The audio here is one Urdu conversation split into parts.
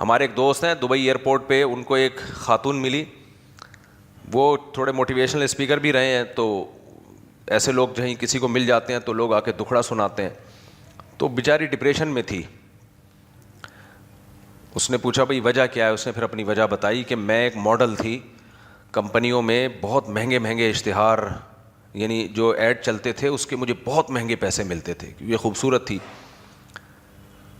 ہمارے ایک دوست ہیں دبئی ایئرپورٹ پہ، ان کو ایک خاتون ملی، وہ تھوڑے موٹیویشنل اسپیکر بھی رہے ہیں، تو ایسے لوگ جہیں کسی کو مل جاتے ہیں تو لوگ آ کے دکھڑا سناتے ہیں. تو بیچاری ڈپریشن میں تھی. اس نے پوچھا بھائی وجہ کیا ہے؟ اس نے پھر اپنی وجہ بتائی کہ میں ایک ماڈل تھی، کمپنیوں میں بہت مہنگے مہنگے اشتہار، یعنی جو ایڈ چلتے تھے اس کے مجھے بہت مہنگے پیسے ملتے تھے، یہ خوبصورت تھی.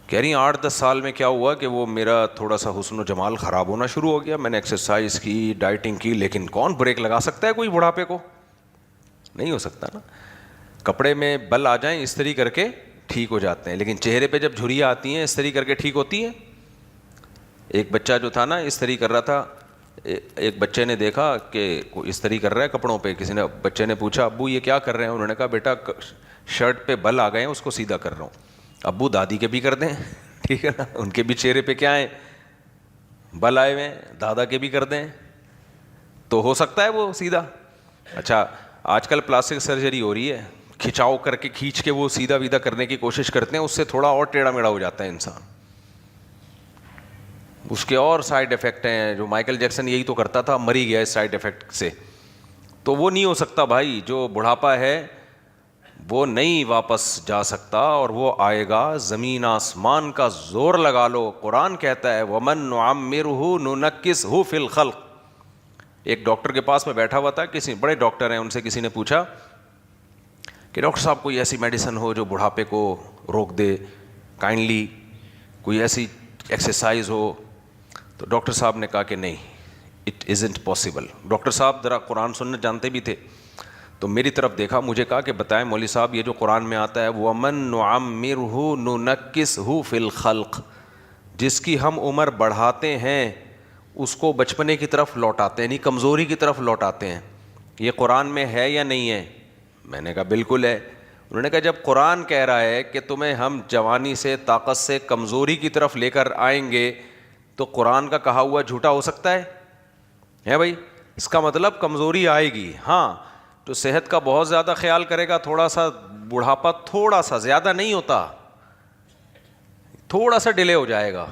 کہہ رہی 8-10 سال میں کیا ہوا کہ وہ میرا تھوڑا سا حسن و جمال خراب ہونا شروع ہو گیا. میں نے ایکسرسائز کی، ڈائٹنگ کی، لیکن کون بریک لگا سکتا ہے کوئی بڑھاپے کو؟ نہیں ہو سکتا نا. کپڑے میں بل آ جائیں استری کر کے ٹھیک ہو جاتے ہیں، لیکن چہرے پہ جب جھریاں آتی ہیں استری کر کے ٹھیک ہوتی ہیں؟ ایک بچہ جو تھا نا استری کر رہا تھا، ایک بچے نے دیکھا کہ استری کر رہا ہے کپڑوں پہ، کسی نے بچے نے پوچھا ابو یہ کیا کر رہے ہیں؟ انہوں نے کہا بیٹا شرٹ پہ بل آ گئے ہیں اس کو سیدھا کر رہا ہوں. ابو دادی کے بھی کر دیں، ٹھیک ہے نا، ان کے بھی چہرے پہ کیا ہیں بل آئے ہوئے ہیں، دادا کے بھی کر دیں تو ہو سکتا ہے وہ سیدھا. اچھا آج کل پلاسٹک سرجری ہو رہی ہے، کھچاؤ کر کے کھینچ کے وہ سیدھا ویدھا کرنے کی کوشش کرتے ہیں، اس سے تھوڑا اور ٹیڑھا میڑھا ہو جاتا ہے انسان. اس کے اور سائڈ افیکٹ ہیں، جو مائیکل جیکسن یہی تو کرتا تھا، مر ہی گیا اس سائڈ افیکٹ سے. تو وہ نہیں ہو سکتا بھائی، جو بڑھاپا ہے وہ نہیں واپس جا سکتا، اور وہ آئے گا. زمین آسمان کا زور لگا لو، قرآن کہتا ہے وَمَن نُعَمِّرْهُ نُنَكِّسْهُ فِي الْخَلْقِ. ایک ڈاکٹر کے پاس میں بیٹھا ہوا تھا، کسی بڑے ڈاکٹر ہیں، ان سے کسی نے پوچھا کہ ڈاکٹر صاحب کوئی ایسی میڈیسن ہو جو بڑھاپے کو روک دے کائنڈلی، کوئی ایسی ایکسرسائز ہو. تو ڈاکٹر صاحب نے کہا کہ نہیں، اٹ ازنٹ پاسبل. ڈاکٹر صاحب ذرا قرآن سنت جانتے بھی تھے، تو میری طرف دیکھا، مجھے کہا کہ بتائیں مولوی صاحب یہ جو قرآن میں آتا ہے وَمَن نُعَمِّرْهُ نُنَكِّسْهُ فِي الْخَلْقِ، جس کی ہم عمر بڑھاتے ہیں اس کو بچپنے کی طرف لوٹاتے ہیں، یعنی کمزوری کی طرف لوٹاتے ہیں. یہ قرآن میں ہے یا نہیں ہے؟ میں نے کہا بالکل ہے. انہوں نے کہا جب قرآن کہہ رہا ہے کہ تمہیں ہم جوانی سے طاقت سے کمزوری کی طرف لے کر آئیں گے، تو قرآن کا کہا ہوا جھوٹا ہو سکتا ہے بھائی؟ اس کا مطلب کمزوری آئے گی. ہاں تو صحت کا بہت زیادہ خیال کرے گا، تھوڑا سا بڑھاپا تھوڑا سا زیادہ نہیں ہوتا، تھوڑا سا ڈیلے ہو جائے گا.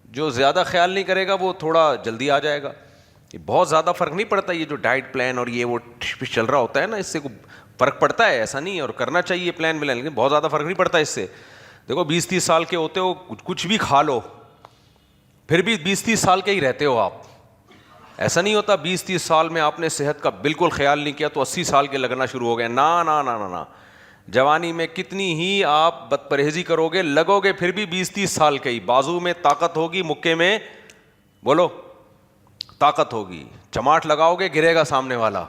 جو زیادہ خیال نہیں کرے گا وہ تھوڑا جلدی آ جائے گا. یہ بہت زیادہ فرق نہیں پڑتا، یہ جو ڈائٹ پلان اور یہ وہ چل رہا ہوتا ہے نا، اس سے فرق پڑتا ہے، ایسا نہیں ہے، اور کرنا چاہیے پلان ولان، لیکن بہت زیادہ فرق نہیں پڑتا اس سے. دیکھو 20-30 سال کے ہوتے ہو، کچھ بھی کھا لو پھر بھی 20-30 سال کے ہی رہتے ہو آپ. ایسا نہیں ہوتا 20-30 سال میں آپ نے صحت کا بالکل خیال نہیں کیا تو 80 سال کے لگنا شروع ہو گئے. نا نا نا نا نا، جوانی میں کتنی ہی آپ بد پرہیزی کرو گے لگو گے پھر بھی 20-30 سال کے ہی. بازو میں طاقت ہوگی، مکے میں بولو طاقت ہوگی، چماٹ لگاؤ گے گرے گا سامنے والا.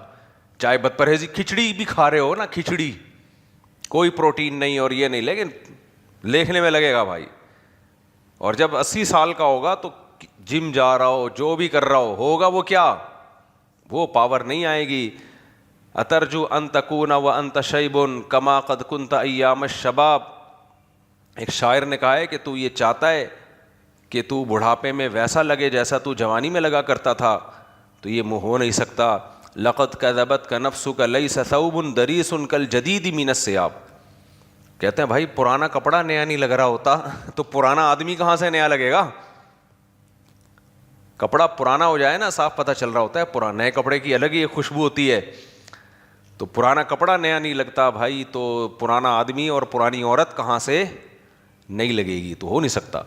چاہے بد پرہیزی کھچڑی بھی کھا رہے ہو نا، کھچڑی کوئی پروٹین نہیں اور یہ نہیں، لیکن لیکھنے میں لگے گا بھائی. اور جب 80 سال کا ہوگا تو جم جا رہا ہو، جو بھی کر رہا ہو، ہوگا وہ کیا، وہ پاور نہیں آئے گی. اترجو ان تکون وانت شیب کما قد کنت ایام الشباب. ایک شاعر نے کہا ہے کہ تو یہ چاہتا ہے کہ تو بڑھاپے میں ویسا لگے جیسا تو جوانی میں لگا کرتا تھا، تو یہ ہو نہیں سکتا. لقد کذبتک نفسک لیس ثوب دریس کالجدید من الثیاب. کہتے ہیں بھائی پرانا کپڑا نیا نہیں لگ رہا ہوتا تو پرانا آدمی کہاں سے نیا لگے گا؟ کپڑا پرانا ہو جائے نا صاف پتہ چل رہا ہوتا ہے، پرانے نئے کپڑے کی الگ ہی خوشبو ہوتی ہے. تو پرانا کپڑا نیا نہیں لگتا بھائی، تو پرانا آدمی اور پرانی عورت کہاں سے نہیں لگے گی؟ تو ہو نہیں سکتا.